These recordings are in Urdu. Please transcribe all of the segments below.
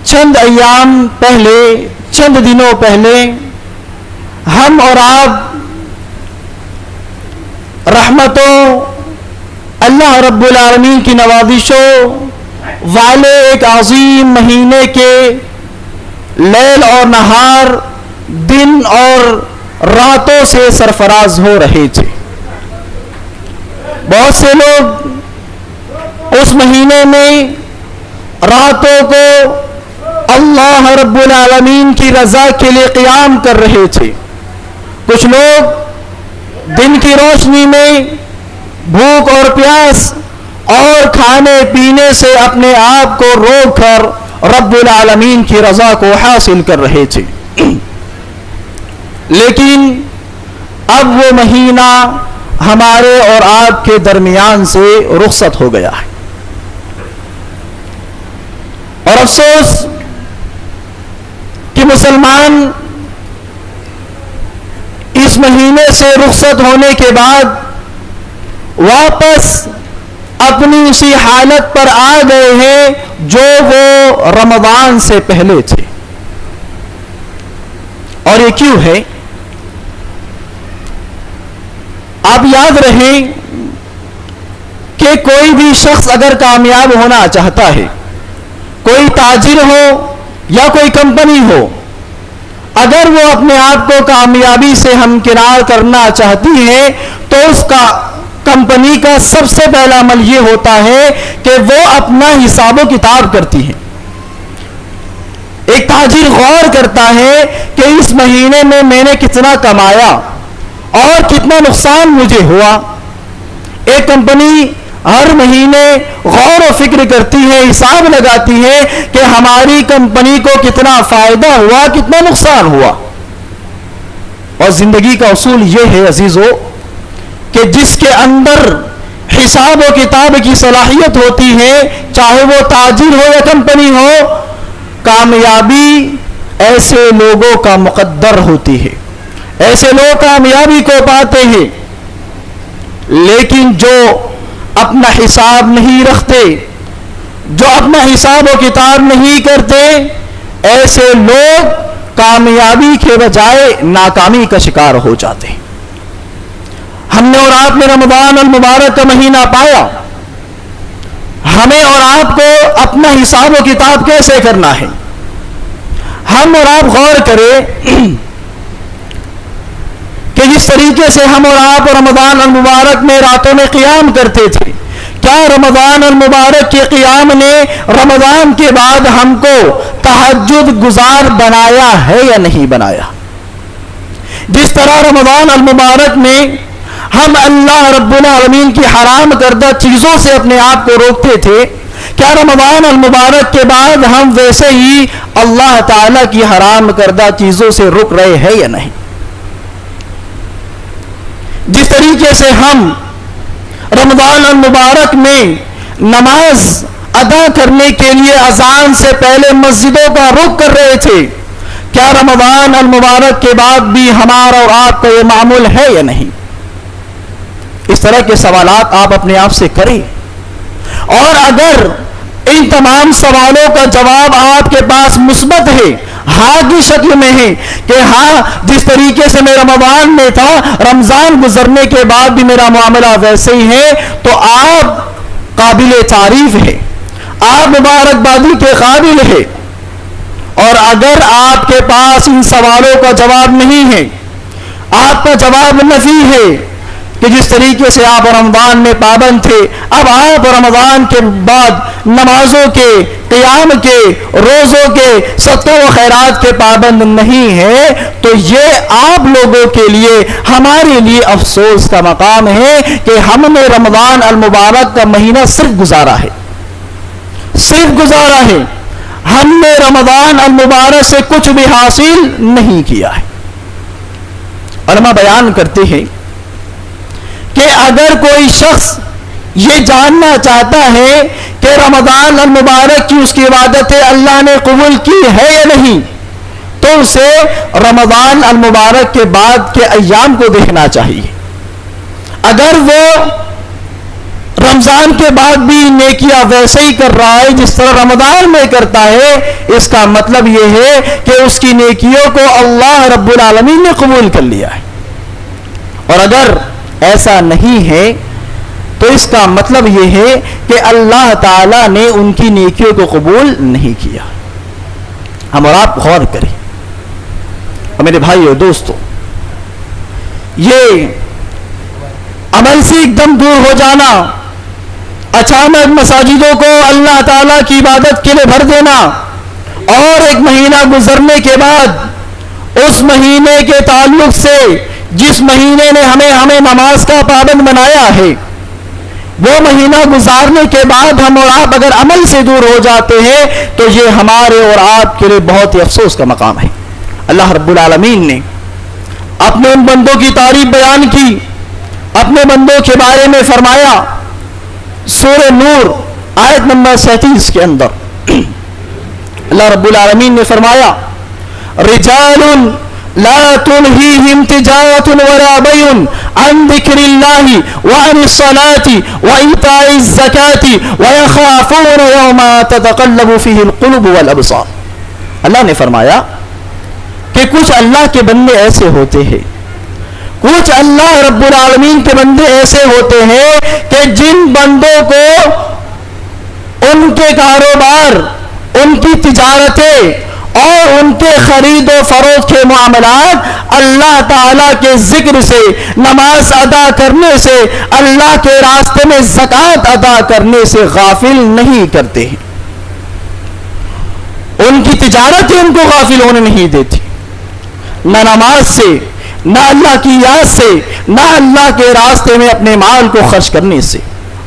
چند ایام پہلے، چند دنوں پہلے ہم اور آپ رحمتوں، اللہ رب العالمین کی نوازشوں والے ایک عظیم مہینے کے لیل اور نہار، دن اور راتوں سے سرفراز ہو رہے تھے۔ بہت سے لوگ اس مہینے میں راتوں کو اللہ رب العالمین کی رضا کے لیے قیام کر رہے تھے۔ کچھ لوگ دن کی روشنی میں بھوک اور پیاس اور کھانے پینے سے اپنے آپ کو روک کر رب العالمین کی رضا کو حاصل کر رہے تھے۔ لیکن اب وہ مہینہ ہمارے اور آپ کے درمیان سے رخصت ہو گیا ہے، اور افسوس کہ مسلمان اس مہینے سے رخصت ہونے کے بعد واپس اپنی اسی حالت پر آ گئے ہیں جو وہ رمضان سے پہلے تھے۔ اور یہ کیوں ہے؟ آپ یاد رہیں کہ کوئی بھی شخص اگر کامیاب ہونا چاہتا ہے، کوئی تاجر ہو یا کوئی کمپنی ہو، اگر وہ اپنے آپ کو کامیابی سے ہمکنار کرنا چاہتی ہے تو اس کا کمپنی کا سب سے پہلا عمل یہ ہوتا ہے کہ وہ اپنا حساب و کتاب کرتی ہے۔ ایک تاجر غور کرتا ہے کہ اس مہینے میں نے کتنا کمایا اور کتنا نقصان مجھے ہوا۔ ایک کمپنی ہر مہینے غور و فکر کرتی ہے، حساب لگاتی ہے کہ ہماری کمپنی کو کتنا فائدہ ہوا، کتنا نقصان ہوا۔ اور زندگی کا اصول یہ ہے عزیزو کہ جس کے اندر حساب و کتاب کی صلاحیت ہوتی ہے، چاہے وہ تاجر ہو یا کمپنی ہو، کامیابی ایسے لوگوں کا مقدر ہوتی ہے، ایسے لوگ کامیابی کو پاتے ہیں۔ لیکن جو اپنا حساب نہیں رکھتے، جو اپنا حساب و کتاب نہیں کرتے، ایسے لوگ کامیابی کے بجائے ناکامی کا شکار ہو جاتے ہیں۔ ہم نے اور آپ نے رمضان المبارک کا مہینہ پایا، ہمیں اور آپ کو اپنا حساب و کتاب کیسے کرنا ہے؟ ہم اور آپ غور کریں کہ جس طریقے سے ہم اور آپ رمضان المبارک میں راتوں میں قیام کرتے تھے، کیا رمضان المبارک کے قیام نے رمضان کے بعد ہم کو تہجد گزار بنایا ہے یا نہیں بنایا؟ جس طرح رمضان المبارک میں ہم اللہ رب العالمین کی حرام کردہ چیزوں سے اپنے آپ کو روکتے تھے، کیا رمضان المبارک کے بعد ہم ویسے ہی اللہ تعالیٰ کی حرام کردہ چیزوں سے رک رہے ہیں یا نہیں؟ جس طریقے سے ہم رمضان المبارک میں نماز ادا کرنے کے لیے اذان سے پہلے مسجدوں کا رخ کر رہے تھے، کیا رمضان المبارک کے بعد بھی ہمارا اور آپ کا یہ معمول ہے یا نہیں؟ اس طرح کے سوالات آپ اپنے آپ سے کریں، اور اگر ان تمام سوالوں کا جواب آپ کے پاس مثبت ہے، ہاں کی شکل میں ہے کہ ہاں جس طریقے سے میں رمضان میں تھا، رمضان گزرنے کے بعد بھی میرا معاملہ ویسے ہی ہے، تو آپ قابل تعریف ہے، آپ مبارکبادی کے قابل ہے۔ اور اگر آپ کے پاس ان سوالوں کا جواب نہیں ہے، آپ کا جواب نفی ہے کہ جس طریقے سے آپ رمضان میں پابند تھے، اب آپ رمضان کے بعد نمازوں کے، قیام کے، روزوں کے، صدقہ و خیرات کے پابند نہیں ہے، تو یہ آپ لوگوں کے لیے، ہمارے لیے افسوس کا مقام ہے کہ ہم نے رمضان المبارک کا مہینہ صرف گزارا ہے، صرف گزارا ہے، ہم نے رمضان المبارک سے کچھ بھی حاصل نہیں کیا ہے۔ علماء بیان کرتے ہیں کہ اگر کوئی شخص یہ جاننا چاہتا ہے کہ رمضان المبارک کی اس کی عبادتیں اللہ نے قبول کی ہے یا نہیں، تو اسے رمضان المبارک کے بعد کے ایام کو دیکھنا چاہیے۔ اگر وہ رمضان کے بعد بھی نیکیاں ویسے ہی کر رہا ہے جس طرح رمضان میں کرتا ہے، اس کا مطلب یہ ہے کہ اس کی نیکیوں کو اللہ رب العالمین نے قبول کر لیا ہے۔ اور اگر ایسا نہیں ہے تو اس کا مطلب یہ ہے کہ اللہ تعالی نے ان کی نیکیوں کو قبول نہیں کیا۔ ہم اور آپ غور کریں۔ اور میرے بھائیو دوستو، یہ عمل سے ایک دم دور ہو جانا، اچانک مساجدوں کو اللہ تعالیٰ کی عبادت کے لیے بھر دینا، اور ایک مہینہ گزرنے کے بعد اس مہینے کے تعلق سے جس مہینے نے ہمیں نماز کا پابند بنایا ہے، وہ مہینہ گزارنے کے بعد ہم اور آپ اگر عمل سے دور ہو جاتے ہیں تو یہ ہمارے اور آپ کے لیے بہت ہی افسوس کا مقام ہے۔ اللہ رب العالمین نے اپنے ان بندوں کی تعریف بیان کی، اپنے بندوں کے بارے میں فرمایا سورہ نور آیت نمبر 37 کے اندر اللہ رب العالمین نے فرمایا رجال لا تلہیہم تجارۃ ولا بیع عن ذکر اللہ وعن الصلاة وإیتاء الزکاة ویخافون یوما تتقلب فیہ القلوب والابصار۔ اللہ نے فرمایا کہ کچھ اللہ کے بندے ایسے ہوتے ہیں، کچھ اللہ رب العالمین کے بندے ایسے ہوتے ہیں کہ جن بندوں کو ان کے کاروبار، ان کی تجارتیں اور ان کے خرید و فروخت کے معاملات اللہ تعالیٰ کے ذکر سے، نماز ادا کرنے سے، اللہ کے راستے میں زکوٰۃ ادا کرنے سے غافل نہیں کرتے ہیں۔ ان کی تجارتیں ان کو غافل ہونے نہیں دیتی، نہ نماز سے، نہ اللہ کی یاد سے، نہ اللہ کے راستے میں اپنے مال کو خرچ کرنے سے۔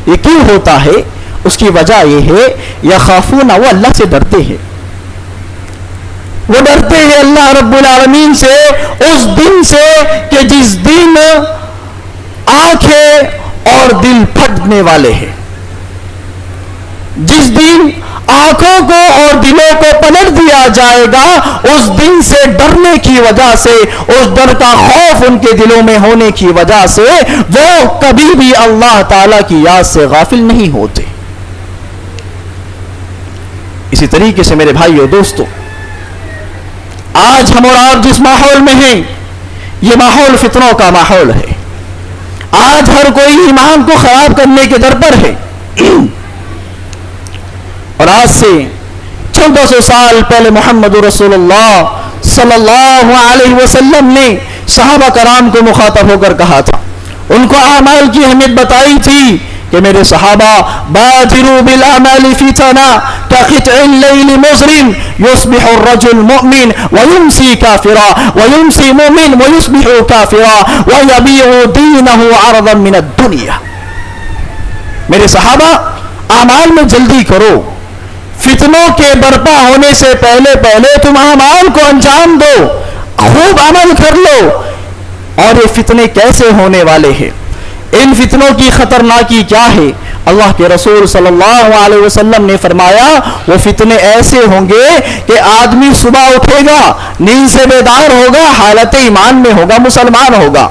یہ کیوں ہوتا ہے؟ اس کی وجہ یہ ہے یخافون، وہ اللہ سے ڈرتے ہیں، وہ ڈرتے ہیں اللہ رب العالمین سے، اس دن سے کہ جس دن آنکھیں اور دل پھٹنے والے ہیں، جس دن آنکھوں کو اور دلوں کو پلٹ دیا جائے گا، اس دن سے ڈرنے کی وجہ سے، اس ڈر کا خوف ان کے دلوں میں ہونے کی وجہ سے وہ کبھی بھی اللہ تعالی کی یاد سے غافل نہیں ہوتے۔ اسی طریقے سے میرے بھائیو دوستو، آج ہم اور آپ جس ماحول میں ہیں یہ ماحول فتنوں کا ماحول ہے۔ آج ہر کوئی ایمان کو خراب کرنے کے در پر ہے، اور آج سے 1400 سال پہلے محمد رسول اللہ صلی اللہ علیہ وسلم نے صحابہ کرام کو مخاطب ہو کر کہا تھا، ان کو اعمال کی اہمیت بتائی تھی کہ میرے صحابہ بادروا بالاعمال فتنا كقطع الليل مظلم يصبح الرجل مؤمن ويمسي كافرا ويمسي مؤمن ويصبح كافرا ويبيع دينه عرضا من الدنيا۔ میرے صحابہ اعمال میں جلدی کرو، فتنوں کے برپا ہونے سے پہلے تم اعمال کو انجام دو، خوب عمل کر لو۔ اور یہ فتنے کیسے ہونے والے ہیں، ان فتنوں کی خطرناکی کیا ہے؟ اللہ کے رسول صلی اللہ علیہ وسلم نے فرمایا وہ فتنے ایسے ہوں گے کہ آدمی صبح اٹھے گا، نیند سے بیدار ہوگا، حالت ایمان میں ہوگا، مسلمان ہوگا،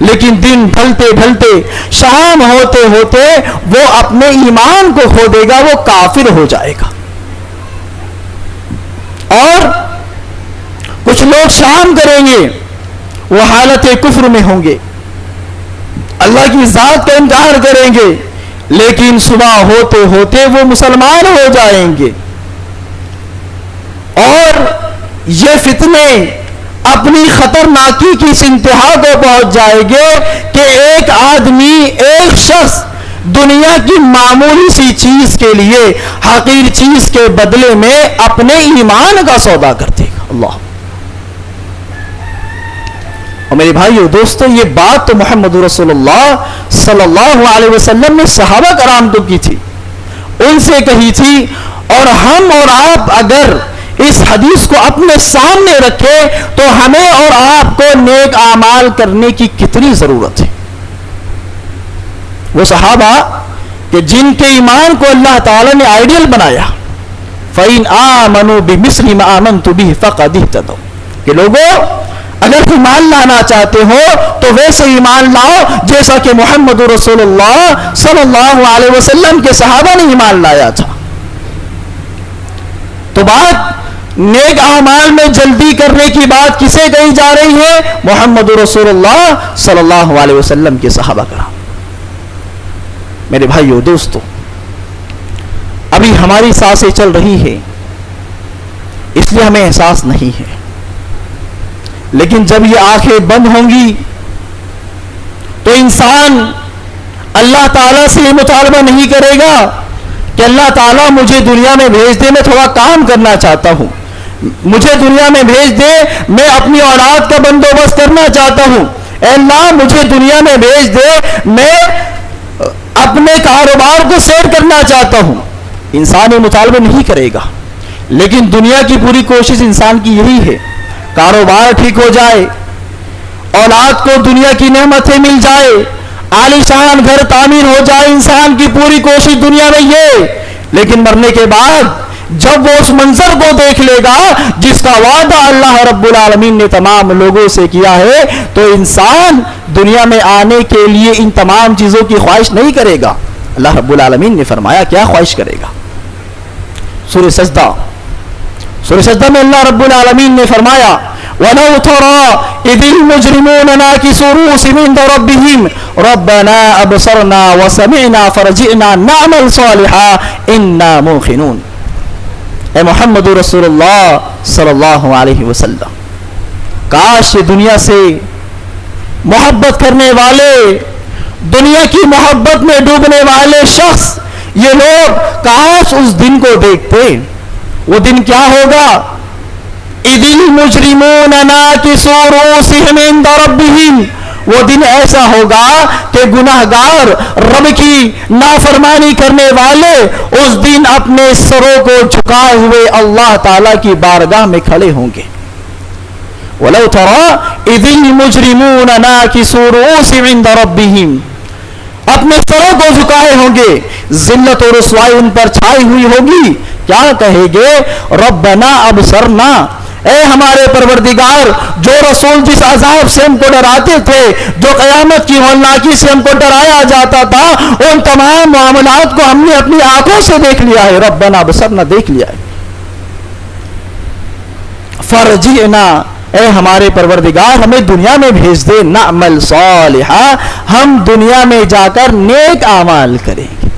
لیکن دن ڈھلتے ڈھلتے، شام ہوتے ہوتے وہ اپنے ایمان کو کھو دے گا، وہ کافر ہو جائے گا۔ اور کچھ لوگ شام کریں گے، وہ حالت کفر میں ہوں گے، اللہ کی ذات کا انکار کریں گے، لیکن صبح ہوتے ہوتے وہ مسلمان ہو جائیں گے۔ اور یہ فتنے اپنی خطرناکی کی اس انتہا کو پہنچ جائے گے کہ ایک آدمی، ایک شخص دنیا کی معمولی سی چیز کے لیے، حقیر چیز کے بدلے میں اپنے ایمان کا سودا کر دے گا۔ اللہ۔ اور میرے بھائیو دوستو، یہ بات تو محمد رسول اللہ صلی اللہ علیہ وسلم نے صحابہ کرام کو کی تھی، ان سے کہی تھی، اور ہم اور آپ اگر اس حدیث کو اپنے سامنے رکھے تو ہمیں اور آپ کو نیک اعمال کرنے کی کتنی ضرورت ہے۔ وہ صحابہ کہ جن کے ایمان کو اللہ تعالی نے آئیڈیل بنایا، فَإِنْ آمَنُوا بِمِثْلِ مَا آمَنْتُ بِهِ فَقَدِ اهْتَدَوْا، کہ لوگوں اگر ایمان لانا چاہتے ہو تو ویسے ایمان لاؤ جیسا کہ محمد رسول اللہ صلی اللہ علیہ وسلم کے صحابہ نے ایمان لایا تھا. تو بات نیک اعمال میں جلدی کرنے کی بات کسے کہی جا رہی ہے؟ محمد رسول اللہ صلی اللہ علیہ وسلم کے صحابہ کرام. میرے بھائیو دوستو، ابھی ہماری سانسیں چل رہی ہے اس لیے ہمیں احساس نہیں ہے، لیکن جب یہ آنکھیں بند ہوں گی تو انسان اللہ تعالیٰ سے یہ مطالبہ نہیں کرے گا کہ اللہ تعالیٰ مجھے دنیا میں بھیج دے، میں تھوڑا کام کرنا چاہتا ہوں، مجھے دنیا میں بھیج دے، میں اپنی اولاد کا بندوبست کرنا چاہتا ہوں، اے اللہ مجھے دنیا میں بھیج دے، میں اپنے کاروبار کو سیٹ کرنا چاہتا ہوں. انسان یہ مطالبہ نہیں کرے گا، لیکن دنیا کی پوری کوشش انسان کی یہی ہے کاروبار ٹھیک ہو جائے، اولاد کو دنیا کی نعمتیں مل جائے، عالیشان گھر تعمیر ہو جائے. انسان کی پوری کوشش دنیا میں یہ، لیکن مرنے کے بعد جب وہ اس منظر کو دیکھ لے گا جس کا وعدہ اللہ رب العالمین نے تمام لوگوں سے کیا ہے، تو انسان دنیا میں آنے کے لیے ان تمام چیزوں کی خواہش نہیں کرے گا. اللہ رب العالمین نے فرمایا کیا خواہش کرے گا؟ سورہ سجدہ میں اللہ رب العالمین نے فرمایا وَلَوْ تَرَى إِذِ الْمُجْرِمُونَ نَاكِسُو رُؤُوسِهِمْ عِنْدَ رَبِّهِمْ رَبَّنَا أَبْصَرْنَا وَسَمِعْنَا فَارْجِعْنَا نَعْمَلْ صَالِحًا إِنَّا مُوقِنُونَ. اے محمد رسول اللہ صلی اللہ علیہ وسلم، کاش یہ دنیا سے محبت کرنے والے، دنیا کی محبت میں ڈوبنے والے شخص، یہ لوگ کاش اس دن کو دیکھتے. وہ دن کیا ہوگا؟ اِذِ الْمُجْرِمُونَ نَاكِسُو رُؤُوسِهِمْ عِنْدَ رَبِّهِمْ. وہ دن ایسا ہوگا کہ گناہگار، رب کی نافرمانی کرنے والے اس دن اپنے سروں کو جھکائے ہوئے اللہ تعالیٰ کی بارگاہ میں کھڑے ہوں گے. وَلَوْ تَرَى إِذِ الْمُجْرِمُونَ نَاكِسُو رُؤُوسِهِمْ عِنْدَ رَبِّهِمْ. اپنے سروں کو جھکائے ہوں گے، ذلت اور رسوائی ان پر چھائی ہوئی ہوگی. کیا کہے گے؟ ربنا ابصرنا، اے ہمارے پروردگار، جو رسول جس عذاب سے ہم کو ڈراتے تھے، جو قیامت کی ہولناکی سے ہم کو ڈرایا جاتا تھا، ان تمام معاملات کو ہم نے اپنی آنکھوں سے دیکھ لیا ہے. ربنا ابصرنا، دیکھ لیا ہے. فرجعنا، اے ہمارے پروردگار ہمیں دنیا میں بھیج دے، نعمل صالحا، ہم دنیا میں جا کر نیک اعمال کریں گے.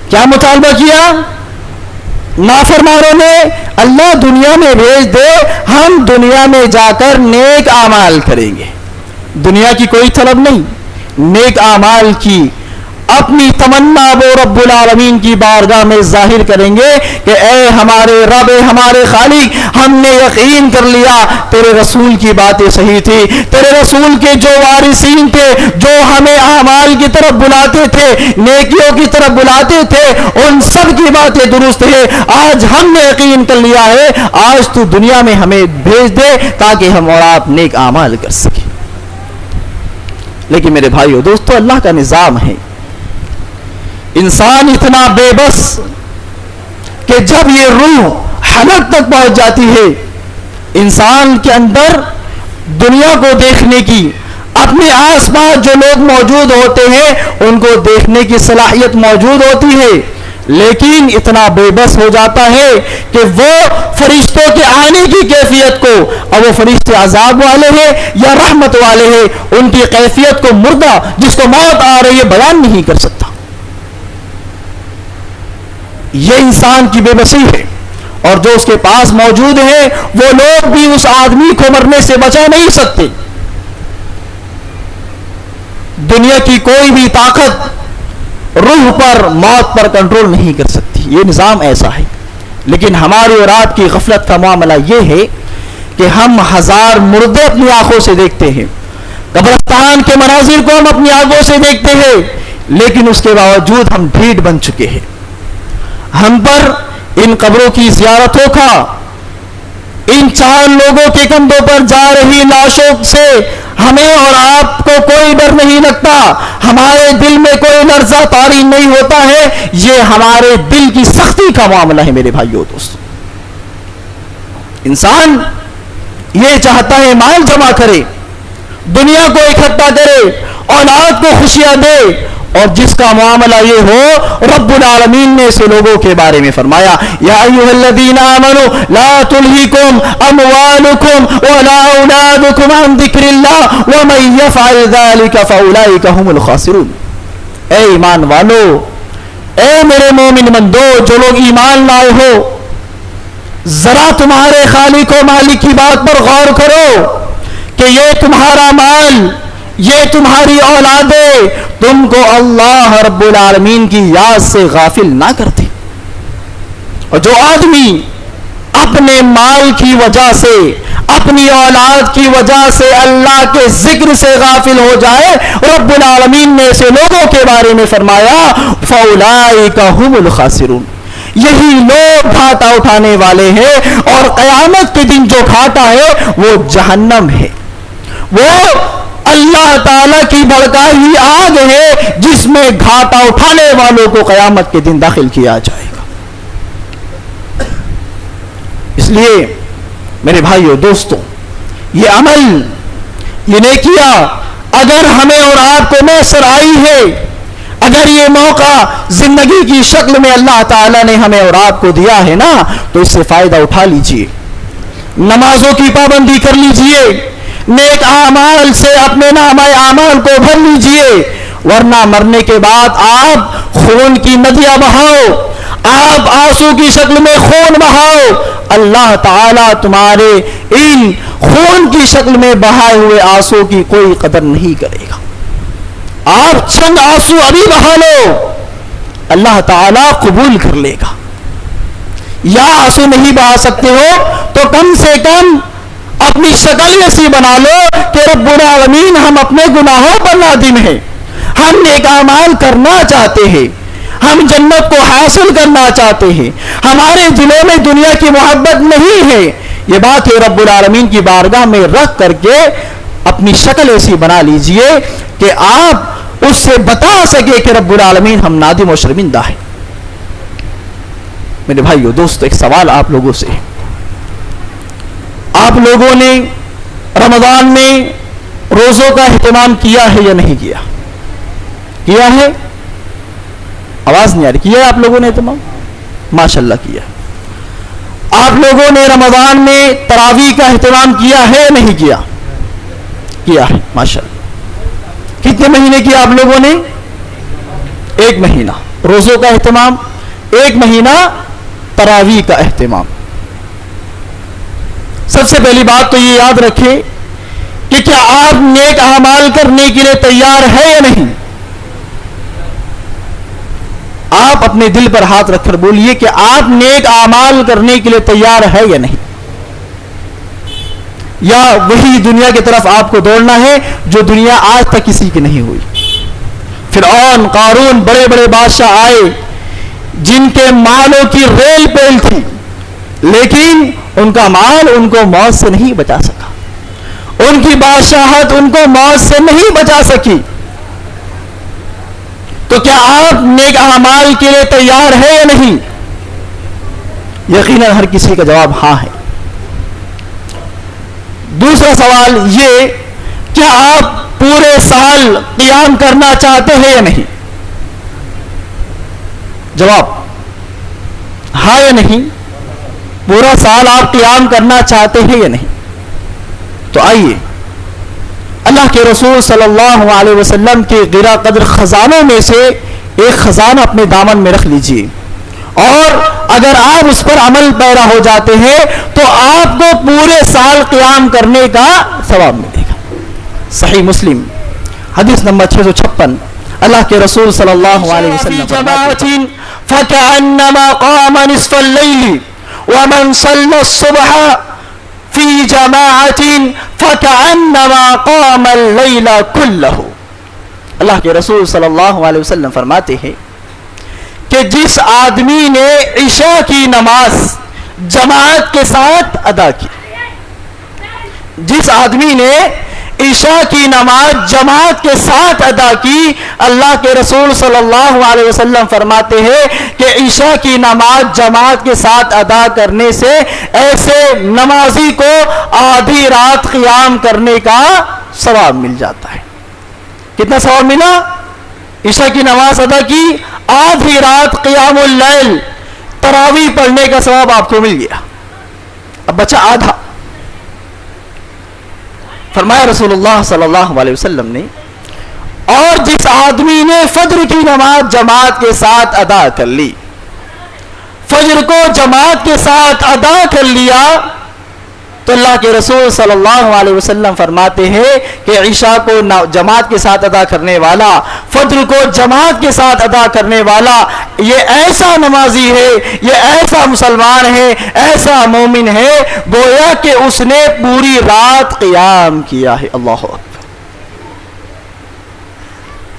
کیا مطالبہ کیا نافرمانوں نے؟ اللہ دنیا میں بھیج دے، ہم دنیا میں جا کر نیک اعمال کریں گے. دنیا کی کوئی طلب نہیں، نیک اعمال کی اپنی تمنا وہ رب العالمین کی بارگاہ میں ظاہر کریں گے کہ اے ہمارے رب، ہمارے خالق، ہم نے یقین کر لیا تیرے رسول کی باتیں صحیح تھی، تیرے رسول کے جو وارثین تھے، جو ہمیں اعمال کی طرف بلاتے تھے، نیکیوں کی طرف بلاتے تھے، ان سب کی باتیں درست ہے. آج ہم نے یقین کر لیا ہے، آج تو دنیا میں ہمیں بھیج دے تاکہ ہم اور آپ نیک اعمال کر سکیں. لیکن میرے بھائیو دوستو، اللہ کا نظام ہے، انسان اتنا بے بس کہ جب یہ روح حلق تک پہنچ جاتی ہے، انسان کے اندر دنیا کو دیکھنے کی، اپنے آس پاس جو لوگ موجود ہوتے ہیں ان کو دیکھنے کی صلاحیت موجود ہوتی ہے، لیکن اتنا بے بس ہو جاتا ہے کہ وہ فرشتوں کے آنے کی کیفیت کو، اب وہ فرشتے عذاب والے ہیں یا رحمت والے ہیں، ان کی کیفیت کو مردہ جس کو موت آ رہی ہے بیان نہیں کر سکتا. یہ انسان کی بے بسی ہے. اور جو اس کے پاس موجود ہیں وہ لوگ بھی اس آدمی کو مرنے سے بچا نہیں سکتے. دنیا کی کوئی بھی طاقت روح پر، موت پر کنٹرول نہیں کر سکتی. یہ نظام ایسا ہے. لیکن ہماری اور آپ کی غفلت کا معاملہ یہ ہے کہ ہم ہزار مردے اپنی آنکھوں سے دیکھتے ہیں، قبرستان کے مناظر کو ہم اپنی آنکھوں سے دیکھتے ہیں، لیکن اس کے باوجود ہم ڈھیٹ بن چکے ہیں. ہم پر ان قبروں کی زیارتوں کا، ان 4 لوگوں کے کندھوں پر جا رہی لاشوں سے ہمیں اور آپ کو کوئی ڈر نہیں لگتا، ہمارے دل میں کوئی لرزہ طاری نہیں ہوتا ہے. یہ ہمارے دل کی سختی کا معاملہ ہے میرے بھائیو دوستو. انسان یہ چاہتا ہے مال جمع کرے, دنیا کو اکٹھا کرے, اولاد کو خوشیاں دے, اور جس کا معاملہ یہ ہو, رب العالمین نے ایسے لوگوں کے بارے میں فرمایا یا ایھا الذین آمنوا لا تلہکم اموالکم ولا اولادکم عن ذکر اللہ ومن یفعل ذلک فاولئک هم الخاسرون. اے ایمان والو, اے میرے مومن بندو, جو لوگ ایمان لائے ہو, ذرا تمہارے خالق و مالک کی بات پر غور کرو کہ یہ تمہارا مال, یہ تمہاری اولادیں تم کو اللہ رب العالمین کی یاد سے غافل نہ کرتی. اور جو آدمی اپنے مال کی وجہ سے, اپنی اولاد کی وجہ سے اللہ کے ذکر سے غافل ہو جائے, رب العالمین نے ایسے لوگوں کے بارے میں فرمایا فاولئک هم الخاسرون, یہی لوگ گھاٹا اٹھانے والے ہیں, اور قیامت کے دن جو گھاٹا ہے وہ جہنم ہے, وہ اللہ تعالیٰ کی بھڑکائی ہوئی آگ ہے جس میں گھاٹا اٹھانے والوں کو قیامت کے دن داخل کیا جائے گا. اس لیے میرے بھائیو دوستو, یہ عمل, یہ نیکیاں اگر ہمیں اور آپ کو میسر آئی ہے, اگر یہ موقع زندگی کی شکل میں اللہ تعالیٰ نے ہمیں اور آپ کو دیا ہے نا, تو اس سے فائدہ اٹھا لیجئے. نمازوں کی پابندی کر لیجئے, نیک اعمال سے اپنے نامہ اعمال کو بھر لیجئے, ورنہ مرنے کے بعد آپ خون کی ندیاں بہاؤ, آپ آنسو کی شکل میں خون بہاؤ, اللہ تعالیٰ تمہارے ان خون کی شکل میں بہائے ہوئے آنسو کی کوئی قدر نہیں کرے گا. آپ چند آنسو ابھی بہا لو, اللہ تعالیٰ قبول کر لے گا. یا آنسو نہیں بہا سکتے ہو تو کم سے کم اپنی شکل ایسی بنا لو کہ رب العالمین ہم اپنے گناہوں پر نادم ہیں, ہم نیک اعمال کرنا چاہتے ہیں, ہم جنت کو حاصل کرنا چاہتے ہیں, ہمارے دلوں میں دنیا کی محبت نہیں ہے. یہ بات ہے رب العالمین کی بارگاہ میں رکھ کر کے اپنی شکل ایسی بنا لیجئے کہ آپ اس سے بتا سکے کہ رب العالمین ہم نادم و شرمندہ ہیں. میرے بھائیو دوستو, ایک سوال آپ لوگوں سے, آپ لوگوں نے رمضان میں روزوں کا اہتمام کیا ہے یا نہیں کیا؟ کیا ہے؟ آواز نہیں آ رہی. کیا ہے آپ لوگوں نے اہتمام؟ ماشاءاللہ کیا. آپ لوگوں نے رمضان میں تراویح کا اہتمام کیا ہے یا نہیں کیا؟ کیا ہے ماشاءاللہ. کتنے مہینے کیا آپ لوگوں نے؟ 1 مہینہ روزوں کا اہتمام, 1 مہینہ تراویح کا اہتمام. سب سے پہلی بات تو یہ یاد رکھیں کہ کیا آپ نیک اعمال کرنے کے لیے تیار ہے یا نہیں؟ آپ اپنے دل پر ہاتھ رکھ کر بولیے کہ آپ نیک اعمال کرنے کے لیے تیار ہے یا نہیں, یا وہی دنیا کی طرف آپ کو دوڑنا ہے جو دنیا آج تک کسی کی نہیں ہوئی. فرعون, قارون, بڑے بڑے بادشاہ آئے جن کے مالوں کی ریل پیل تھی, لیکن ان کا مال ان کو موت سے نہیں بچا سکا, ان کی بادشاہت ان کو موت سے نہیں بچا سکی. تو کیا آپ نیک اعمال کے لیے تیار ہے یا نہیں؟ یقیناً ہر کسی کا جواب ہاں ہے. دوسرا سوال یہ, کیا آپ پورے سال قیام کرنا چاہتے ہیں یا نہیں؟ جواب ہاں یا نہیں؟ پورا سال آپ قیام کرنا چاہتے ہیں یا نہیں؟ تو آئیے اللہ کے رسول صلی اللہ علیہ وسلم کے غیرہ قدر خزانوں میں سے ایک خزانہ اپنے دامن میں رکھ لیجئے, اور اگر آپ اس پر عمل پیرا ہو جاتے ہیں تو آپ کو پورے سال قیام کرنے کا ثواب ملے گا. صحیح مسلم حدیث نمبر 656, اللہ کے رسول صلی اللہ علیہ وسلم فرماتے ہیں فَكَأَنَّمَا قَامَ نِصْفَ اللَّيْلِ وَمَنْ صَلَّى الصُّبْحَ فِي جَمَاعَةٍ فَكَأَنَّمَا قَامَ اللَّيْلَ كُلَّهُ. اللہ کے رسول صلی اللہ علیہ وسلم فرماتے ہیں کہ جس آدمی نے عشاء کی نماز جماعت کے ساتھ ادا کی, جس آدمی نے عشاء کی نماز جماعت کے ساتھ ادا کی، اللہ کے رسول صلی اللہ علیہ وسلم فرماتے ہیں کہ عشاء کی نماز جماعت کے ساتھ ادا کرنے سے ایسے نمازی کو آدھی رات قیام کرنے کا ثواب مل جاتا ہے۔ کتنا ثواب ملا؟ عشاء کی نماز ادا کی، آدھی رات قیام اللیل تراویح پڑھنے کا ثواب آپ کو مل گیا، اب بچہ آدھا۔ فرمایا رسول اللہ صلی اللہ علیہ وسلم نے، اور جس آدمی نے فجر کی نماز جماعت کے ساتھ ادا کر لی، فجر کو جماعت کے ساتھ ادا کر لیا، تو اللہ کے رسول صلی اللہ علیہ وسلم فرماتے ہیں کہ عشاء کو جماعت کے ساتھ ادا کرنے والا، فجر کو جماعت کے ساتھ ادا کرنے والا، یہ ایسا نمازی ہے، یہ ایسا مسلمان ہے، ایسا مومن ہے، گویا کہ اس نے پوری رات قیام کیا ہے۔ اللہ اکبر۔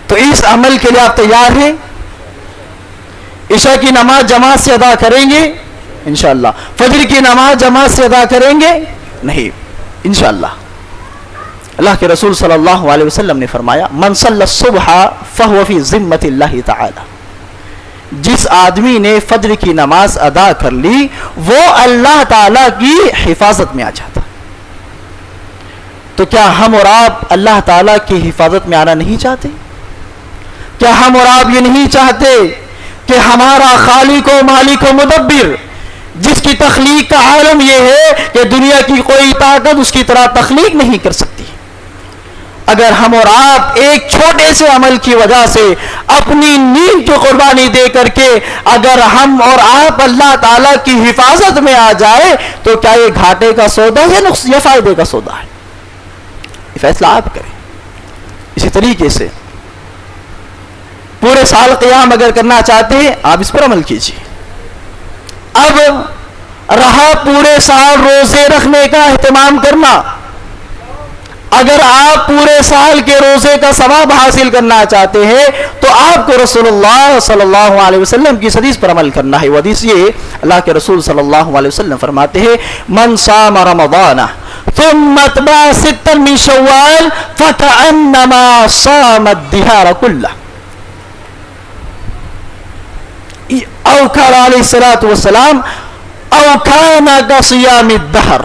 تو اس عمل کے لیے آپ تیار ہیں؟ عشاء کی نماز جماعت سے ادا کریں گے انشاءاللہ؟ فجر کی نماز جماعت سے ادا کریں گے؟ نہیں، انشاءاللہ۔ اللہ کے رسول صلی اللہ علیہ وسلم نے فرمایا، من صلی الصبح فهو فی ذمۃ اللہ تعالی، جس آدمی نے فجر کی نماز ادا کر لی وہ اللہ تعالی کی حفاظت میں آ جاتا۔ تو کیا ہم اور آپ اللہ تعالی کی حفاظت میں آنا نہیں چاہتے؟ کیا ہم اور آپ یہ نہیں چاہتے کہ ہمارا خالق و مالک و مدبر، جس کی تخلیق کا عالم یہ ہے کہ دنیا کی کوئی طاقت اس کی طرح تخلیق نہیں کر سکتی، اگر ہم اور آپ ایک چھوٹے سے عمل کی وجہ سے اپنی نیند کی قربانی دے کر کے اگر ہم اور آپ اللہ تعالیٰ کی حفاظت میں آ جائے تو کیا یہ گھاٹے کا سودا ہے یا فائدے کا سودا ہے؟ یہ فیصلہ آپ کریں۔ اسی طریقے سے پورے سال قیام اگر کرنا چاہتے ہیں آپ اس پر عمل کیجیے۔ اب رہا پورے سال روزے رکھنے کا اہتمام کرنا، اگر آپ پورے سال کے روزے کا ثواب حاصل کرنا چاہتے ہیں تو آپ کو رسول اللہ صلی اللہ علیہ وسلم کی حدیث پر عمل کرنا ہے۔ وہ حدیث یہ اللہ کے رسول صلی اللہ علیہ وسلم فرماتے ہیں، من صام رمضان ثم اتبع ستا من شوال فكأنما صام الدهر كله، او قال علیہ الصلوۃ والسلام او کان کصیام الدہر،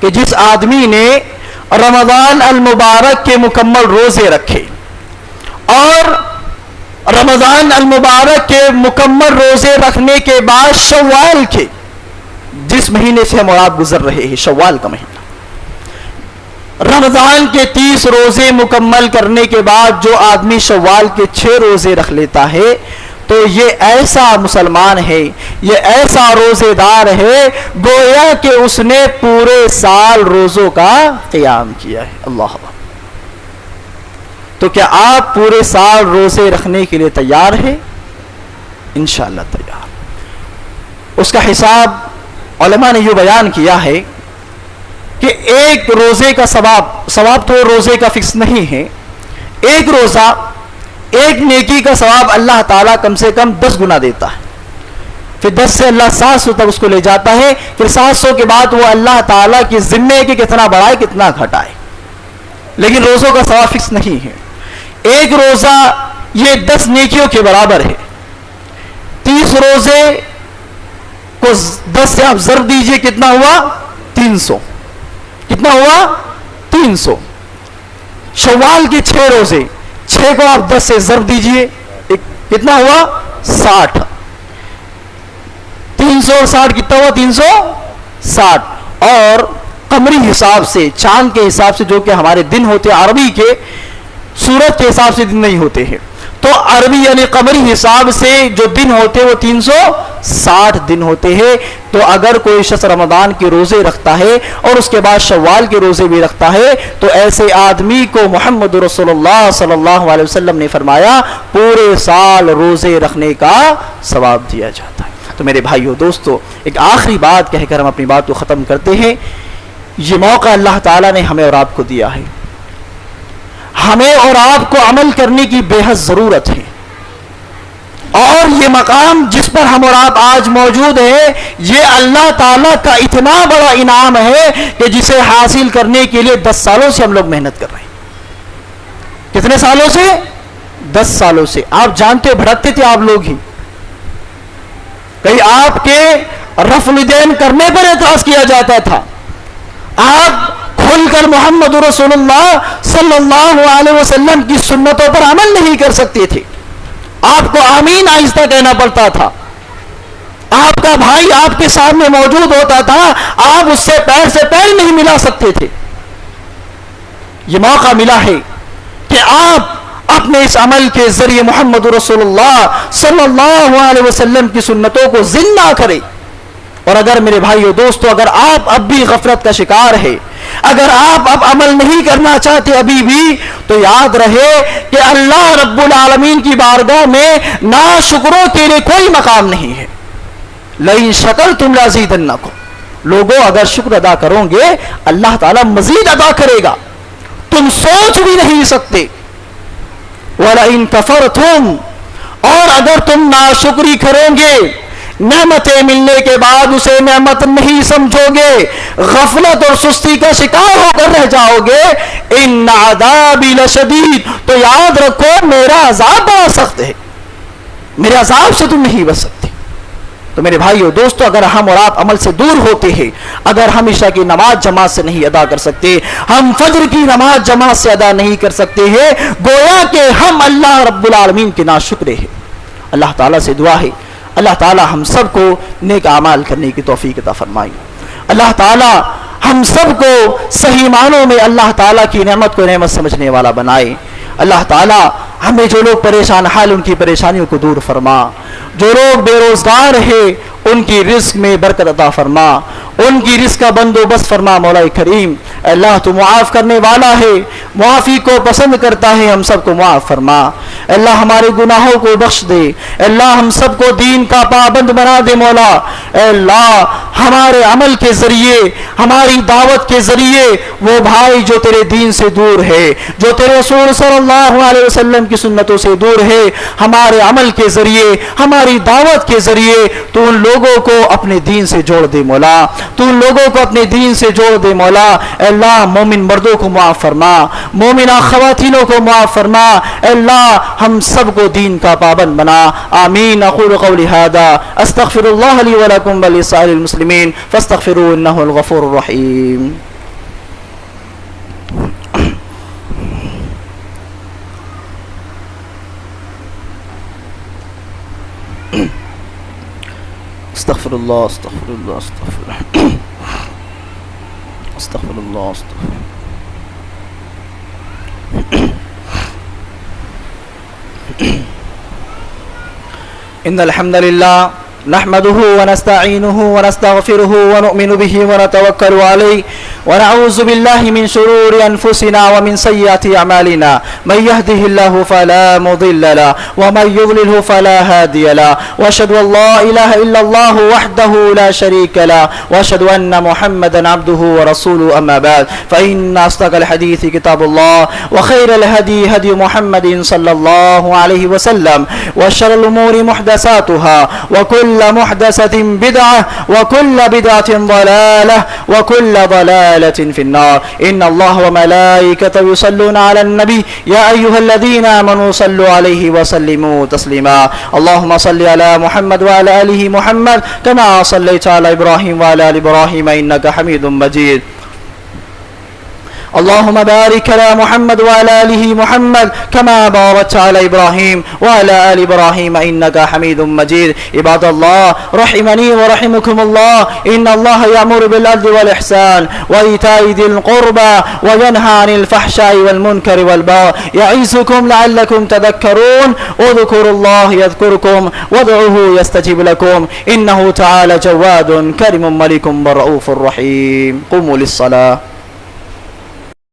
کہ جس آدمی نے رمضان المبارک کے مکمل روزے رکھے اور رمضان المبارک کے مکمل روزے رکھنے کے بعد شوال کے، جس مہینے سے ہم اور آپ گزر رہے ہیں شوال کا مہینہ، رمضان کے 30 روزے مکمل کرنے کے بعد جو آدمی شوال کے 6 روزے رکھ لیتا ہے تو یہ ایسا مسلمان ہے، یہ ایسا روزے دار ہے گویا کہ اس نے پورے سال روزوں کا قیام کیا ہے۔ اللہ اکبر۔ تو کیا آپ پورے سال روزے رکھنے کے لیے تیار ہیں؟ انشاءاللہ تیار۔ اس کا حساب علماء نے یہ بیان کیا ہے کہ ایک روزے کا ثواب تو روزے کا فکس نہیں ہے، ایک روزہ ایک نیکی کا ثواب اللہ تعالیٰ کم سے کم 10 گنا دیتا ہے، پھر 10 سے اللہ 700 تک اس کو لے جاتا ہے، پھر 700 کے بعد وہ اللہ تعالیٰ کی ذمے کہ کتنا بڑھائے کتنا گھٹائے، لیکن روزوں کا ثواب فکس نہیں ہے۔ ایک روزہ یہ 10 نیکیوں کے برابر ہے، 30 روزے کو 10 سے آپ ضرب دیجئے کتنا ہوا؟ 300۔ کتنا ہوا؟ 300۔ شوال کے 6 روزے، 6 کو آپ 10 سے ضرب دیجئے کتنا ہوا؟ 60۔ 360 کتنا ہوا؟ 360۔ اور قمری حساب سے، چاند کے حساب سے، جو کہ ہمارے دن ہوتے ہیں، عربی کے سورج کے حساب سے دن نہیں ہوتے ہیں، تو عربی یعنی قمری حساب سے جو دن ہوتے ہیں وہ 360 دن ہوتے ہیں۔ تو اگر کوئی شخص رمضان کے روزے رکھتا ہے اور اس کے بعد شوال کے روزے بھی رکھتا ہے تو ایسے آدمی کو محمد رسول اللہ صلی اللہ علیہ وسلم نے فرمایا پورے سال روزے رکھنے کا ثواب دیا جاتا ہے۔ تو میرے بھائیو دوستو، ایک آخری بات کہہ کر ہم اپنی بات کو ختم کرتے ہیں۔ یہ موقع اللہ تعالیٰ نے ہمیں اور آپ کو دیا ہے، ہمیں اور آپ کو عمل کرنے کی بے حد ضرورت ہے۔ اور یہ مقام جس پر ہم اور آپ آج موجود ہیں، یہ اللہ تعالیٰ کا اتنا بڑا انعام ہے کہ جسے حاصل کرنے کے لیے 10 سالوں سے ہم لوگ محنت کر رہے ہیں۔ کتنے سالوں سے؟ 10 سالوں سے۔ آپ جانتے بھڑکتے تھے آپ لوگ ہی، کہیں آپ کے رفع الیدین کرنے پر اعتراض کیا جاتا تھا، آپ کھل کر محمد رسول اللہ صلی اللہ علیہ وسلم کی سنتوں پر عمل نہیں کر سکتے تھے، آپ کو آمین آہستہ کہنا پڑتا تھا، آپ کا بھائی آپ کے سامنے موجود ہوتا تھا، آپ اس سے پیر نہیں ملا سکتے تھے۔ یہ موقع ملا ہے کہ آپ اپنے اس عمل کے ذریعے محمد رسول اللہ صلی اللہ علیہ وسلم کی سنتوں کو زندہ کریں۔ اور اگر میرے بھائیو دوستو، اگر آپ اب بھی غفلت کا شکار ہے، اگر آپ اب عمل نہیں کرنا چاہتے ابھی بھی، تو یاد رہے کہ اللہ رب العالمین کی بارگاہ میں ناشکروں کے لیے کوئی مقام نہیں ہے۔ لئن شکرتم لازیدنکم، لوگوں اگر شکر ادا کرو گے اللہ تعالیٰ مزید ادا کرے گا، تم سوچ بھی نہیں سکتے۔ وَلَئِن كَفَرْتُمْ، اور اگر تم ناشکری کرو گے، نعمتیں ملنے کے بعد اسے نعمت نہیں سمجھو گے، غفلت اور سستی کا شکار ہو کر رہ جاؤ گے، ان عذابی لشدید، تو یاد رکھو میرا عذاب بڑا سخت ہے، میرے عذاب سے تم نہیں بچ سکتے۔ تو میرے بھائیو دوستو، اگر ہم اور آپ عمل سے دور ہوتے ہیں، اگر ہم عشاء کی نماز جماعت سے نہیں ادا کر سکتے، ہم فجر کی نماز جماعت سے ادا نہیں کر سکتے ہیں، گویا کہ ہم اللہ رب العالمین کے ناشکرے ہیں۔ اللہ تعالیٰ سے دعا ہے اللہ تعالیٰ ہم سب کو نیک اعمال کرنے کی توفیق عطا فرمائے، اللہ تعالیٰ ہم سب کو صحیح معنوں میں اللہ تعالیٰ کی نعمت کو نعمت سمجھنے والا بنائے۔ اللہ تعالیٰ ہمیں جو لوگ پریشان حال ان کی پریشانیوں کو دور فرما، جو لوگ بے روزگار ہیں ان کی رزق میں برکت عطا فرما، ان کی رزق کا بندوبست فرما مولا کریم۔ اللہ تو معاف کرنے والا ہے، معافی کو پسند کرتا ہے، ہم سب کو معاف فرما۔ اللہ ہمارے گناہوں کو بخش دے، اللہ ہم سب کو دین کا پابند بنا دے مولا۔ اللہ ہمارے عمل کے ذریعے، ہماری دعوت کے ذریعے وہ بھائی جو تیرے دین سے دور ہے، جو تیرے رسول صلی اللہ علیہ وسلم کی سنتوں سے دور ہے، ہمارے عمل کے ذریعے، ہماری دعوت کے ذریعے تو ان لوگوں کو اپنے دین سے جوڑ دے مولا، تو ان لوگوں کو اپنے دین سے جوڑ دے مولا۔ اللہ مومن مردوں کو معاف فرما، مومنہ خواتینوں کو معاف فرما، اللہ ہم سب کو دین کا پابند بنا۔ آمین۔ اقول قولی ھذا استغفر اللہ لی ولکم ولسائر المسلمین فاستغفروہ انہ الغفور الرحیم۔ استغفر اللہ استغفر اللہ استغفر استغفر اللہ استغفر۔ ان الحمد للہ نحمده ونستعینه ونستغفره ونؤمن به ونتوکل علیہ ونعوذ باللہ من شرور انفسنا ومن سیئات اعمالنا من يهده الله فلا مضل له ومن يضلله فلا هادي له واشهد ان لا اله الا الله وحده لا شريك له واشهد ان محمدا عبده ورسوله اما بعد فان اصدق الحديث كتاب الله وخير الهدي هدي محمد صلى الله عليه وسلم وشر الامور محدثاتها وكل محدثة بدعة وكل بدعة ضلالة وكل ضلالة في النار إن الله وملائكته يصلون على النبي يا أيها الذين آمنوا صلوا عليه وسلموا تسليما اللهم صل على محمد وعلى آله محمد كما صليت على إبراهيم وعلى آل إبراهيم إنك حميد مجيد اللهم بارك على محمد وعلى آله محمد كما باركت على إبراهيم وعلى آل إبراهيم إنك حميد مجيد عباد الله رحمني ورحمكم الله إن الله يأمر بالعدل والإحسان وإيتاء ذي القربى وينهى عن الفحشاء والمنكر والبغي يعظكم لعلكم تذكرون اذكروا الله يذكركم وادعوه يستجب لكم إنه تعالى جواد كريم ملك رؤوف رحيم قوموا للصلاة